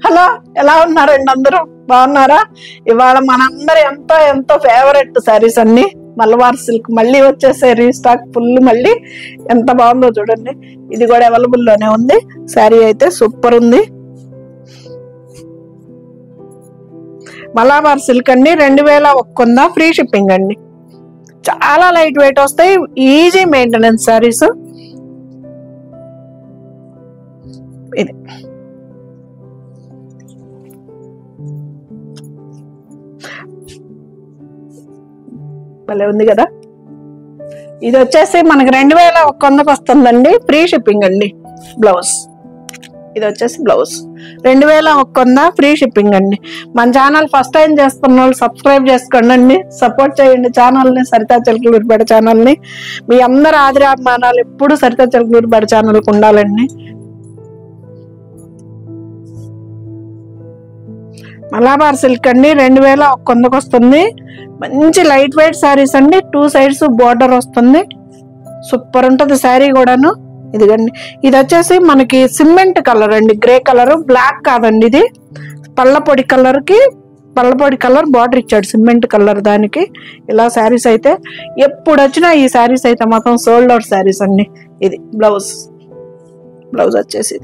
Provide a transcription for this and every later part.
Hello, ఎలా ఉన్నారండి అందరూ? బాగున్నారా? ఇవాళ మనందరూ ఎంతో ఎంతో ఫేవరెట్ శారీస్ అన్ని మలబార్ సిల్క్ మళ్ళీ వచ్చేసే రీస్టాక్ ఫుల్. మళ్ళీ ఎంత బాగుందో చూడండి. ఇది కూడా అవైలబుల్ లోనే ఉంది. శారీ అయితే సూపర్ ఉంది. మలబార్ సిల్క్ అండి, 2100 ఫ్రీ షిప్పింగ్ అండి. చాలా లైట్ వెయిట్ వస్తాయి, ఈజీ మెయింటెనెన్స్ శారీస్. ఇది భలే ఉంది కదా. ఇది వచ్చేసి మనకి 2100కి వస్తుందండి, ఫ్రీ షిప్పింగ్ అండి. బ్లౌజ్ ఇది వచ్చేసి బ్లౌజ్ 2100 ఫ్రీ షిప్పింగ్ అండి. మన ఛానల్ ఫస్ట్ టైం చేస్తున్న వాళ్ళు సబ్స్క్రైబ్ చేసుకోండి, సపోర్ట్ చేయండి ఛానల్ని, సరితా చిలకలూరిపేట ఛానల్ని. మీ అందరు ఆదరాభిమానాలు ఎప్పుడు సరితా చిలకలూరిపేట ఛానల్కి ఉండాలండి. మలబార్ సిల్క్ అండి, 2100కి వస్తుంది. మంచి లైట్ వెయిట్ శారీస్ అండి. 2 సైడ్స్ బోర్డర్ వస్తుంది. సూపర్ ఉంటుంది శారీ కూడాను. ఇదిగండి, ఇది వచ్చేసి మనకి సిమెంట్ కలర్ అండి, గ్రే కలర్, బ్లాక్ కాదండి. ఇది పళ్ళపొడి కలర్ బార్డర్ ఇచ్చాడు, సిమెంట్ కలర్. దానికి ఇలా శారీస్ అయితే ఎప్పుడు వచ్చినా ఈ శారీస్ అయితే మాత్రం సోల్డ్ అవుట్ శారీస్ అండి. ఇది బ్లౌజ్ వచ్చేసి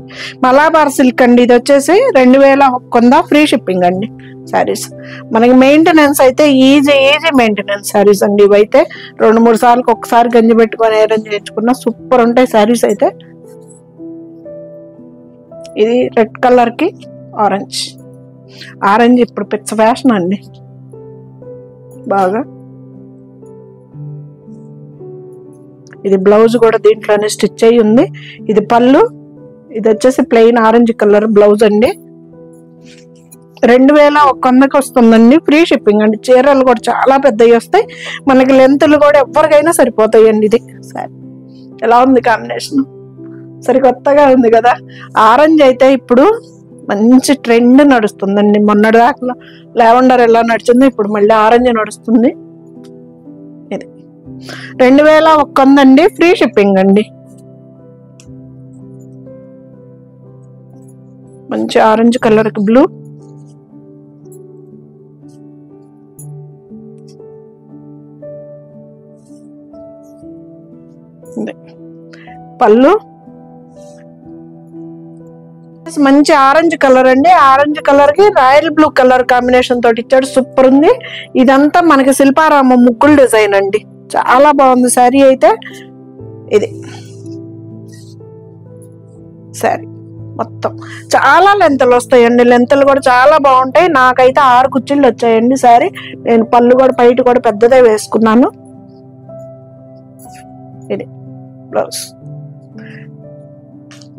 మలబార్ సిల్క్ అండి. ఇది వచ్చేసి 2100 ఫ్రీ షిప్పింగ్ అండి. శారీస్ మనకి మెయింటెనెన్స్ అయితే ఈజీ మెయింటెనెన్స్ శారీస్ అండి. ఇవైతే 2-3 సార్లు ఒకసారి గంజి పెట్టుకొని అరేంజ్ చేయించుకున్నా సూపర్ ఉంటాయి శారీస్ అయితే. ఇది రెడ్ కలర్ కి ఆరెంజ్ ఇప్పుడు పిచ్చ ఫ్యాషన్ అండి బాగా. ఇది బ్లౌజ్ కూడా దీంట్లోనే స్టిచ్ అయ్యి ఉంది. ఇది పళ్ళు. ఇది వచ్చేసి ప్లెయిన్ ఆరెంజ్ కలర్ బ్లౌజ్ అండి. 2100కి వస్తుందండి, ఫ్రీ షిప్పింగ్ అండి. చీరలు కూడా చాలా పెద్దవి వస్తాయి మనకి, లెంతులు కూడా ఎవరికైనా సరిపోతాయండి. ఇది సరే, ఎలా ఉంది కాంబినేషన్? సరికొత్తగా ఉంది కదా. ఆరెంజ్ అయితే ఇప్పుడు మంచి ట్రెండ్ నడుస్తుందండి. మొన్నటి దాకా లావెండర్ ఎలా నడిచిందో ఇప్పుడు మళ్ళీ ఆరెంజ్ నడుస్తుంది. ఇది 2100 అండి, ఫ్రీ షిప్పింగ్ అండి. మంచి ఆరెంజ్ కలర్ కి బ్లూ. పళ్ళు మంచి ఆరెంజ్ కలర్ అండి. ఆరెంజ్ కలర్ కి రాయల్ బ్లూ కలర్ కాంబినేషన్ తోటి ఇచ్చాడు, సూపర్ ఉంది. ఇదంతా మనకి శిల్పారామ ముగ్గులు డిజైన్ అండి, చాలా బాగుంది శారీ అయితే. ఇది శారీ మొత్తం చాలా లెంతలు వస్తాయండి, లెంతలు కూడా చాలా బాగుంటాయి. నాకైతే 6 కుర్చీలు వచ్చాయండి శారీ. నేను పళ్ళు కూడా బయట కూడా పెద్దదే వేసుకున్నాను. ఇది బ్లౌజ్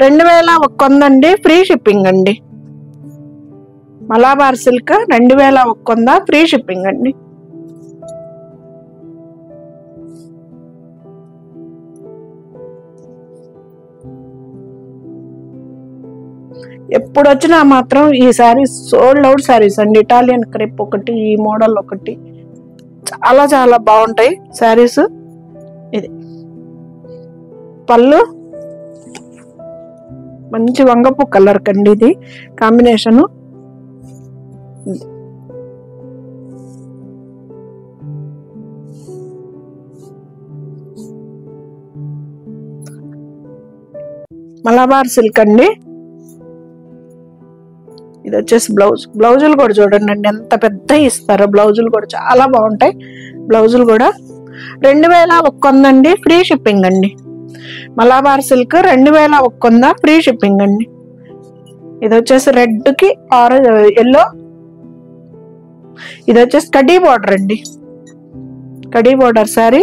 2100 అండి, ఫ్రీ షిప్పింగ్ అండి. మలబార్ సిల్క్ 2100 ఫ్రీ షిప్పింగ్ అండి. ఎప్పుడు వచ్చినా మాత్రం ఈ శారీస్ సోల్డ్ అవుట్ శారీస్ అండి. ఇటాలియన్ క్రేప్ ఒకటి, ఈ మోడల్ ఒకటి, చాలా చాలా బాగుంటాయి శారీస్. ఇది పళ్ళు మంచి వంగపు కలర్ కండి, ఇది కాంబినేషను. మలబార్ సిల్క్ అండి. ఇది వచ్చేసి బ్లౌజులు కూడా చూడండి అండి, ఎంత పెద్ద ఇస్తారో. బ్లౌజులు కూడా చాలా బాగుంటాయి. బ్లౌజులు కూడా 2100 అండి, ఫ్రీ షిప్పింగ్ అండి. మలబార్ సిల్క్ 2100 ఫ్రీ షిప్పింగ్ అండి. ఇది వచ్చేసి రెడ్ కి ఆరెంజ్ ఎల్లో. ఇది వచ్చేసి కడ్డీ బార్డర్ అండి, కడ్డీ border sari.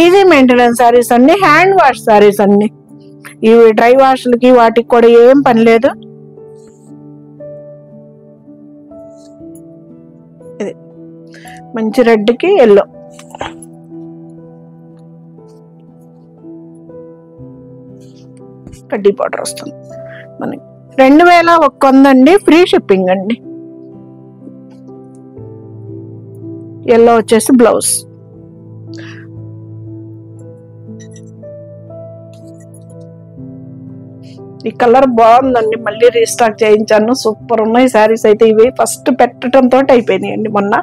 Easy maintenance saris అన్ని, హ్యాండ్ వాష్ శారీస్ అన్ని. ఇవి డ్రై వాష్లకి వాటికి కూడా ఏం పని లేదు. ఇది మంచి రెడ్ కి ఎల్లో. కడ్డీ బార్డర్ వస్తుంది మనకి. 2100 అండి, ఫ్రీ షిప్పింగ్ అండి. ఎల్లో వచ్చేసి బ్లౌజ్. ఈ కలర్ బాగుందండి, మళ్ళీ రీస్టాక్ చేయించాను. సూపర్ ఉన్నాయి శారీస్ అయితే. ఇవి ఫస్ట్ పెట్టడంతో అయిపోయినాయండి మొన్న.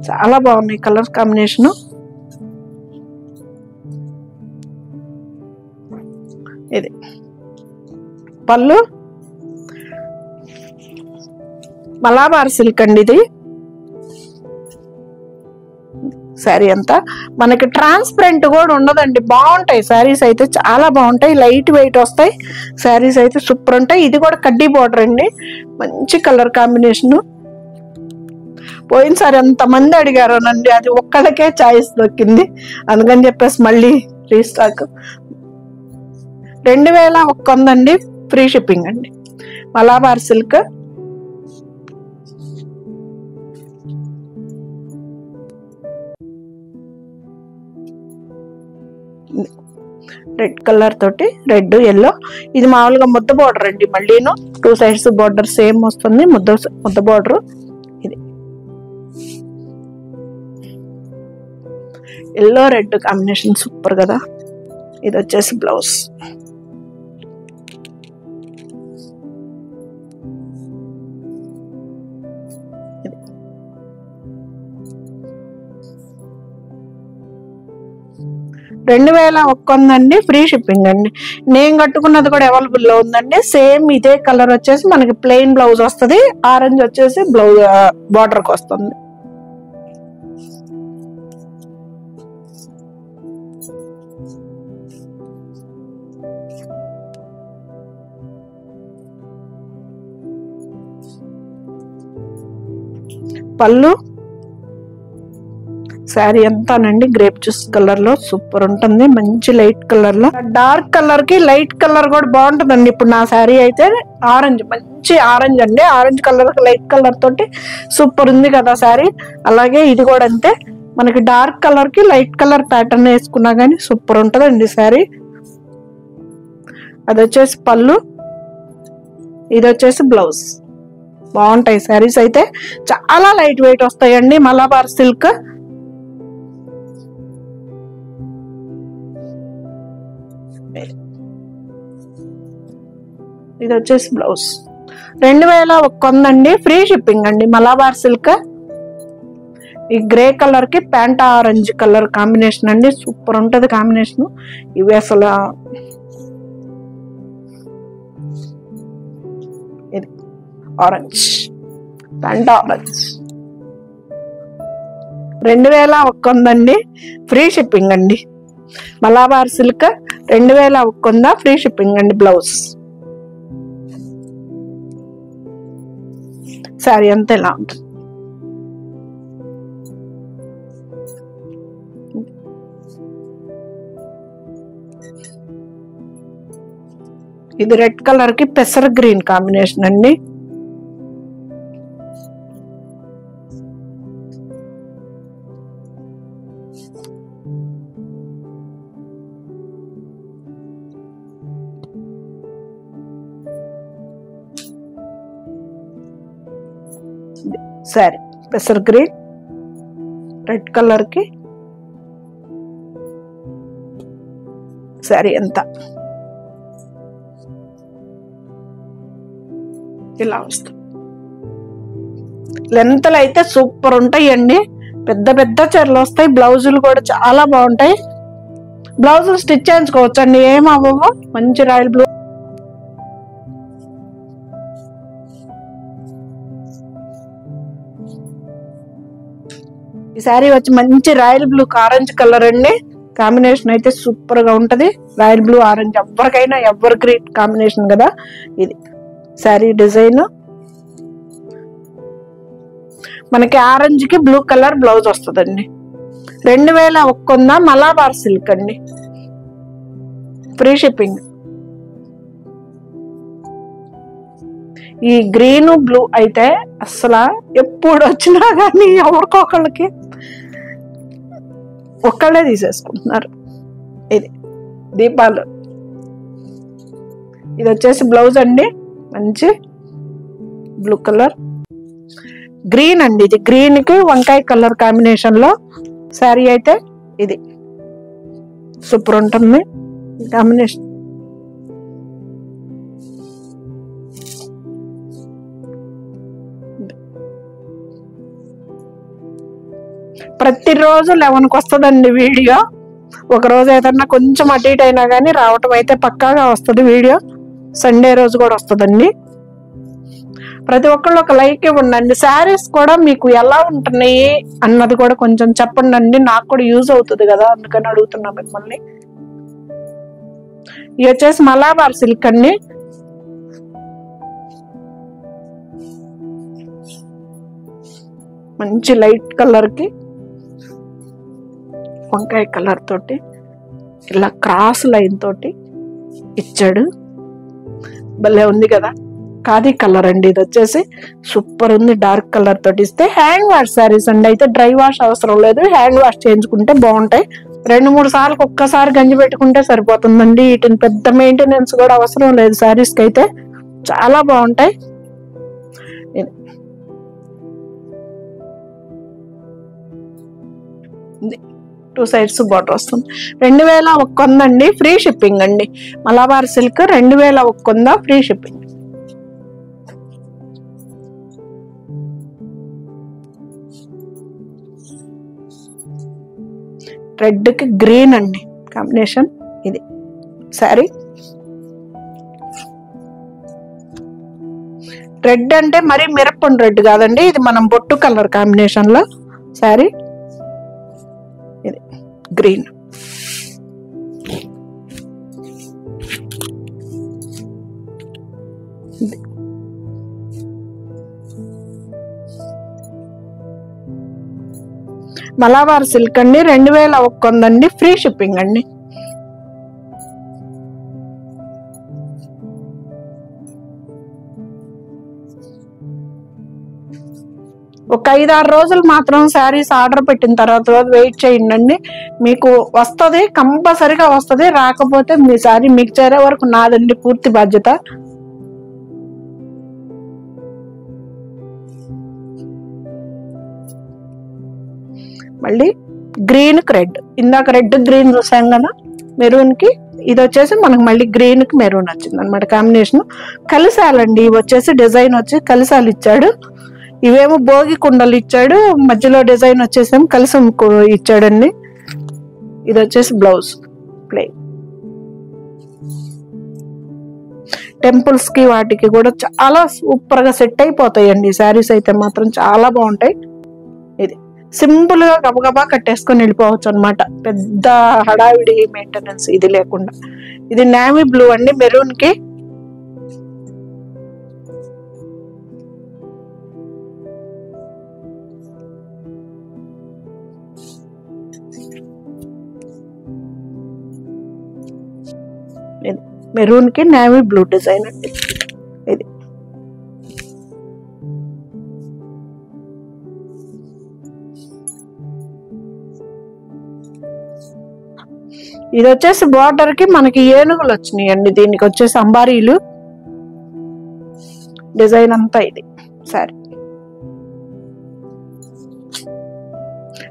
చాలా బాగున్నాయి కలర్ కాంబినేషన్. ఇది పళ్ళు మలాబార్ సిల్క్ అండి. ఇది శారీ అంతా మనకి ట్రాన్స్పరెంట్ కూడా ఉండదండి. బాగుంటాయి శారీస్ అయితే, చాలా బాగుంటాయి. లైట్ వెయిట్ వస్తాయి శారీస్ అయితే, సూపర్ ఉంటాయి. ఇది కూడా కడ్డీ బార్డర్ అండి, మంచి కలర్ కాంబినేషన్. పోయినసారి ఎంతమంది అడిగారోనండి, అది ఒక్కళ్ళకే చాయిస్ దొక్కింది. అందుకని చెప్పేసి మళ్ళీ రీస్టాక్. 2100 అండి, ఫ్రీ షిప్పింగ్ అండి. మలాబార్ సిల్క్. రెడ్ కలర్ తోటి, రెడ్ ఎల్లో. ఇది మామూలుగా ముద్ద బార్డర్ అండి, మళ్ళీను 2 సైడ్స్ బార్డర్ సేమ్ వస్తుంది, ముద్ద బార్డర్. ఇది ఎల్లో రెడ్ కాంబినేషన్ సూపర్ కదా. ఇది వచ్చేసి బ్లౌజ్. $2100 అండి, ఫ్రీ షిప్పింగ్ అండి. నేను కట్టుకున్నది కూడా అవైలబుల్ లో ఉందండి. సేమ్ ఇదే కలర్ వచ్చేసి మనకి ప్లెయిన్ బ్లౌజ్ వస్తుంది, ఆరెంజ్ వచ్చేసి బ్లౌజ్ బార్డర్ కి వస్తుంది. పళ్ళు శారీ అంతానండి గ్రేప్ జ్యూస్ కలర్ లో సూపర్ ఉంటుంది, మంచి లైట్ కలర్ లో. డార్క్ కలర్ కి లైట్ కలర్ కూడా బాగుంటుందండి. ఇప్పుడు నా శారీ అయితే ఆరెంజ్, మంచి ఆరెంజ్ అండి. ఆరెంజ్ కలర్ కి లైట్ కలర్ తోటి సూపర్ ఉంది కదా శారీ. అలాగే ఇది కూడా అంతే, మనకి డార్క్ కలర్ కి లైట్ కలర్ ప్యాటర్న్ వేసుకున్నా గానీ సూపర్ ఉంటుందండి శారీ. అది వచ్చేసి పళ్ళు, ఇది వచ్చేసి బ్లౌజ్. బాగుంటాయి శారీస్ అయితే, చాలా లైట్ వెయిట్ వస్తాయండి. మలాబార్ సిల్క్. ఇది వచ్చేసి బ్లౌజ్. 2100 అండి, ఫ్రీ షిప్పింగ్ అండి. మలాబార్ సిల్క్. ఈ గ్రే కలర్ కి ప్యాంటా ఆరెంజ్ కలర్ కాంబినేషన్ అండి, సూపర్ ఉంటది కాంబినేషన్. ఇవి అసలు ఇది ఆరెంజ్, ప్యాంటా ఆరెంజ్. 2100 అండి, ఫ్రీ షిప్పింగ్ అండి. మలాబార్ సిల్క్ 2100, ఫ్రీ షిప్పింగ్ అండి. బ్లౌజ్. శారీ అంతా ఎలా ఉంటుంది. ఇది రెడ్ కలర్ కి పెసర్ గ్రీన్ కాంబినేషన్ అండి. శారీ పెసర్ గ్రీన్, రెడ్ కలర్ కి శారీ అంతా ఇలా వస్తుంది. లెంత్లు అయితే సూపర్ ఉంటాయండి, పెద్ద పెద్ద చీరలు వస్తాయి. బ్లౌజులు కూడా చాలా బాగుంటాయి. బ్లౌజులు స్టిచ్ చేయించుకోవచ్చు అండి, ఏం అవ్వవు. మంచి రాయల్ బ్లూ. ఈ శారీ వచ్చి మంచి రాయల్ బ్లూ ఆరెంజ్ కలర్ అండి. కాంబినేషన్ అయితే సూపర్ గా ఉంటది. రాయల్ బ్లూ ఆరెంజ్ ఎవరికైనా ఎవర్ గ్రీన్ కాంబినేషన్ కదా. ఇది శారీ డిజైన్ మనకి ఆరెంజ్ కి బ్లూ కలర్ బ్లౌజ్ వస్తుందండి. 2100 మలాబార్ సిల్క్ అండి, ఫ్రీ షిప్పింగ్. ఈ గ్రీన్ బ్లూ అయితే అసలు ఎప్పుడు వచ్చినా కానీ ఎవరికొకళ్ళకి ఒక్కళ్ళే తీసేసుకుంటున్నారు. ఇది దీపాలు. ఇది వచ్చేసి బ్లౌజ్ అండి, మంచి బ్లూ కలర్. గ్రీన్ అండి, ఇది గ్రీన్ కి వంకాయ కలర్ కాంబినేషన్ లో శారీ అయితే ఇది సూపర్ ఉంటుంది కాంబినేషన్. ప్రతిరోజు 11కి వస్తుందండి వీడియో. ఒక రోజు ఏదన్నా కొంచెం అటు ఇటు అయినా కానీ రావటం అయితే పక్కాగా వస్తుంది వీడియో. సండే రోజు కూడా వస్తుందండి. ప్రతి ఒక్కళ్ళు ఒక లైక్ ఇవ్వండి. శారీస్ కూడా మీకు ఎలా ఉంటున్నాయి అన్నది కూడా కొంచెం చెప్పండి అండి, నాకు కూడా యూజ్ అవుతుంది కదా, అందుకని అడుగుతున్నా మిమ్మల్ని. ఇవి వచ్చేసి మలాబార్ సిల్క్ అండి. మంచి లైట్ కలర్ కి వంకాయ కలర్ తోటి ఇలా క్రాస్ లైన్ తోటి ఇచ్చాడు. భలే ఉంది కదా. ఖాదీ కలర్ అండి. ఇది వచ్చేసి సూపర్ ఉంది. డార్క్ కలర్ తోటి ఇస్తే హ్యాండ్ వాష్ శారీస్ అండి. అయితే డ్రై వాష్ అవసరం లేదు, హ్యాండ్ వాష్ చేయించుకుంటే బాగుంటాయి. 2-3 సార్లు ఒక్కసారి గంజి పెట్టుకుంటే సరిపోతుందండి. వీటిని పెద్ద మెయింటెనెన్స్ కూడా అవసరం లేదు. శారీస్ కి అయితే చాలా బాగుంటాయి. 2 సైడ్స్ బార్డర్ వస్తుంది. 2100 అండి. ఫ్రీ షిప్పింగ్ అండి. Malabar silk 2100 free shipping. Red కి గ్రీన్ అండి కాంబినేషన్. ఇది శారీ. రెడ్ అంటే మరి మిరప్పొండు రెడ్ కాదండి, ఇది మనం బొట్టు కలర్ కాంబినేషన్ లో శారీ. ఇది గ్రీన్. మలాబార్ సిల్క్ అండి. 2100 అండి. ఫ్రీ షిప్పింగ్ అండి. ఒక 5-6 రోజులు మాత్రం శారీస్ ఆర్డర్ పెట్టిన తర్వాత వెయిట్ చేయండి. మీకు వస్తుంది, కంపల్సరిగా వస్తుంది. రాకపోతే మీ శారీ మీకు చేరే వరకు నాదండి పూర్తి బాధ్యత. మళ్ళీ గ్రీన్ కి రెడ్. ఇందాక రెడ్ గ్రీన్ చూసాం కదా మెరూన్ కి. ఇది వచ్చేసి మనకు మళ్ళీ గ్రీన్ కి మెరూన్ వచ్చింది అనమాట కాంబినేషన్. కలిసాలండి. ఇవి వచ్చేసి డిజైన్ వచ్చి కలిసాలు ఇచ్చాడు. ఇవేమో భోగి కుండలు ఇచ్చాడు. మధ్యలో డిజైన్ వచ్చేసి కలిసం ఇచ్చాడండి. ఇది వచ్చేసి బ్లౌజ్ ప్లెయిన్. టెంపుల్స్ కి వాటికి కూడా చాలా సూపర్ గా సెట్ అయిపోతాయండి శారీస్ అయితే మాత్రం చాలా బాగుంటాయి. ఇది సింపుల్ గా గబగబా కట్టేసుకొని వెళ్ళిపోవచ్చు అనమాట. పెద్ద హడావిడి మెయింటెనెన్స్ ఇది లేకుండా. ఇది నేవీ బ్లూ అండి. మెరూన్ కి నేవీ బ్లూ డిజైన్ అండి. ఇది ఇది వచ్చేసి బార్డర్ కి మనకి ఏనుగులు వచ్చినాయి అండి. దీనికి వచ్చేసి అంబారీలు డిజైన్ అంతా. ఇది సరే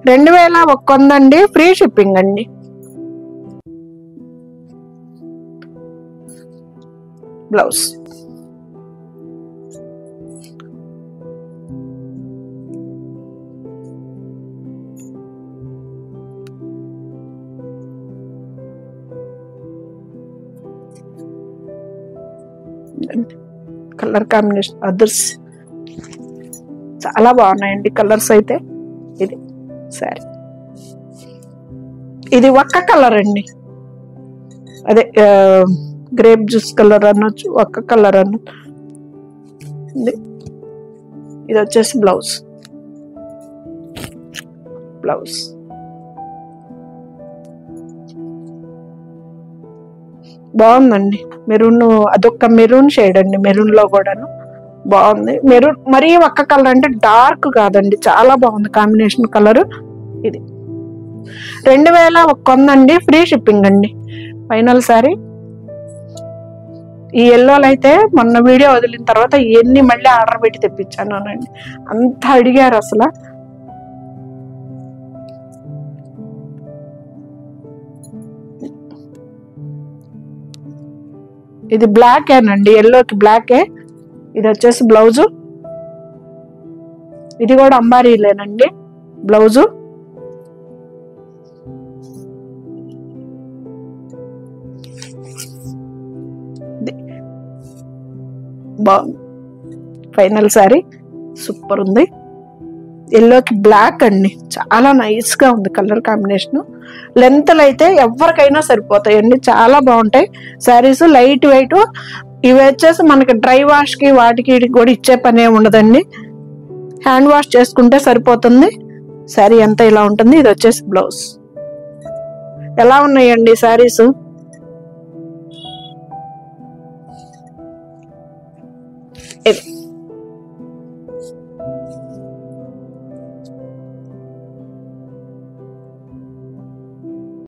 2100 అండి. ఫ్రీ షిప్పింగ్ అండి. బ్లౌజ్ కలర్ కాంబినేషన్ అదర్స్ చాలా బాగున్నాయండి కలర్స్ అయితే. ఇది సరే. ఇది ఒక్క కలర్ అండి. అదే గ్రేప్ జ్యూస్ కలర్ అనొచ్చు, ఒక్క కలర్ అనొచ్చు. ఇది వచ్చేసి బ్లౌజ్. బాగుందండి. మెరూన్, అదొక మెరూన్ షేడ్ అండి. మెరూన్ లో కూడాను బాగుంది. మెరూన్ మరీ ఒక్క కలర్ అంటే డార్క్ కాదండి, చాలా బాగుంది కాంబినేషన్ కలర్. ఇది 2100 అండి. ఫ్రీ షిప్పింగ్ అండి. Final sorry. ఈ ఎల్లోలు అయితే మొన్న వీడియో వదిలిన తర్వాత ఎన్ని మళ్ళీ ఆర్డర్ పెట్టి తెప్పించాను అనండి, అంత అడిగారు అసలు. ఇది బ్లాక్ ఏనండి, ఎల్లోకి బ్లాకే. ఇది వచ్చేసి బ్లౌజు. ఇది కూడా అంబారీలేనండి బ్లౌజు. బాగుంది. ఫైనల్ శారీ సూపర్ ఉంది. ఎల్లోకి బ్లాక్ అండి, చాలా నైస్ గా ఉంది కలర్ కాంబినేషన్. లెంత్లు అయితే ఎవరికైనా సరిపోతాయండి, చాలా బాగుంటాయి శారీస్. Light weight. ఇవి వచ్చేసి మనకి డ్రై వాష్ కి వాటికి కూడా ఇచ్చే పనే ఉండదండి, హ్యాండ్ వాష్ చేసుకుంటే సరిపోతుంది. శారీ అంతా ఇలా ఉంటుంది. ఇది వచ్చేసి బ్లౌజ్. ఎలా ఉన్నాయండి శారీస్? ఇది